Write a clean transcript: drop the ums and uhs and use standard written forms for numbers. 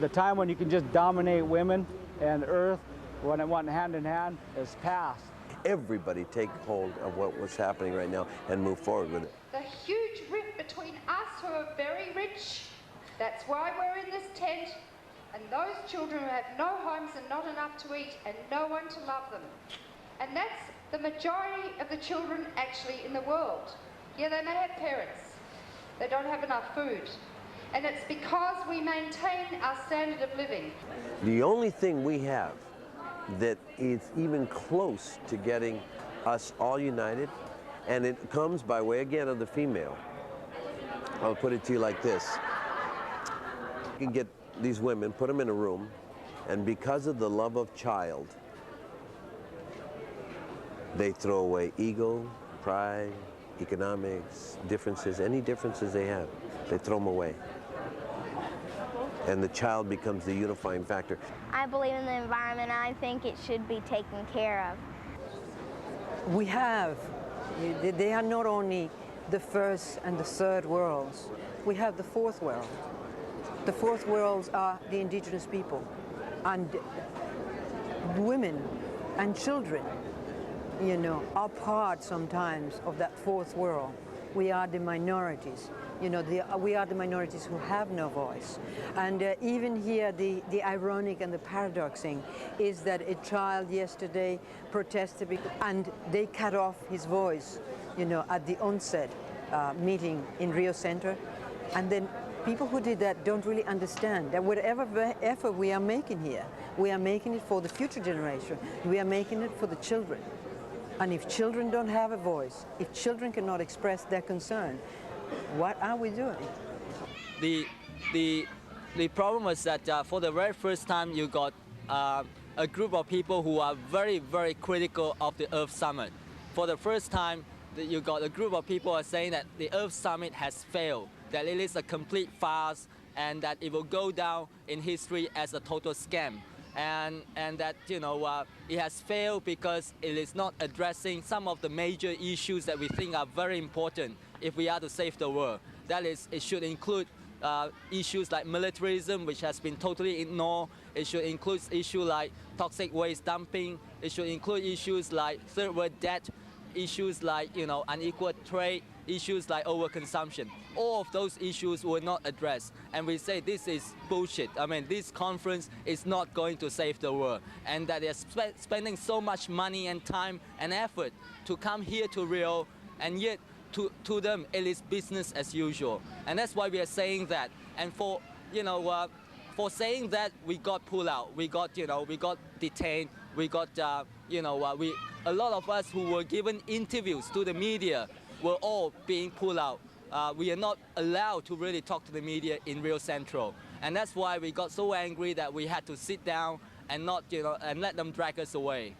The time when you can just dominate women and Earth, when it went hand in hand, is past. Everybody take hold of what was happening right now and move forward with it. The huge rift between us who are very rich, that's why we're in this tent, and those children who have no homes and not enough to eat and no one to love them. And that's the majority of the children actually in the world. Yeah, they may have parents. They don't have enough food. And it's because we maintain our standard of living. The only thing we have that is even close to getting us all united, and it comes by way again of the female. I'll put it to you like this. You can get these women, put them in a room, and because of the love of child, they throw away ego, pride, economics, differences, any differences they have, they throw them away. And the child becomes the unifying factor. I believe in the environment, and I think it should be taken care of. We have. They are not only the first and the third worlds. We have the fourth world. The fourth worlds are the indigenous people and women and children, you know, are part sometimes of that fourth world. We are the minorities. You know, we are the minorities who have no voice. And even here, the ironic and the paradoxing is that a child yesterday protested and they cut off his voice, you know, at the onset meeting in Rio Center. And then people who did that don't really understand that whatever effort we are making here, we are making it for the future generation. We are making it for the children. And if children don't have a voice, if children cannot express their concern, what are we doing? The problem is that for the very first time you got a group of people who are very, very critical of the Earth Summit. For the first time, you got a group of people are saying that the Earth Summit has failed, that it is a complete farce, and that it will go down in history as a total scam. And that, you know, it has failed because it is not addressing some of the major issues that we think are very important if we are to save the world. That is, it should include issues like militarism, which has been totally ignored. It should include issues like toxic waste dumping. It should include issues like third world debt, issues like, you know, unequal trade, issues like overconsumption. All of those issues were not addressed. And we say this is bullshit. I mean, this conference is not going to save the world. And that they're spending so much money and time and effort to come here to Rio, and yet to them it is business as usual. And that's why we are saying that. And for, you know, for saying that, we got pulled out. We got, you know, we got detained. We got, you know, a lot of us who were given interviews to the media were all being pulled out. We are not allowed to really talk to the media in Rio Central. And that's why we got so angry that we had to sit down and not, you know, and let them drag us away.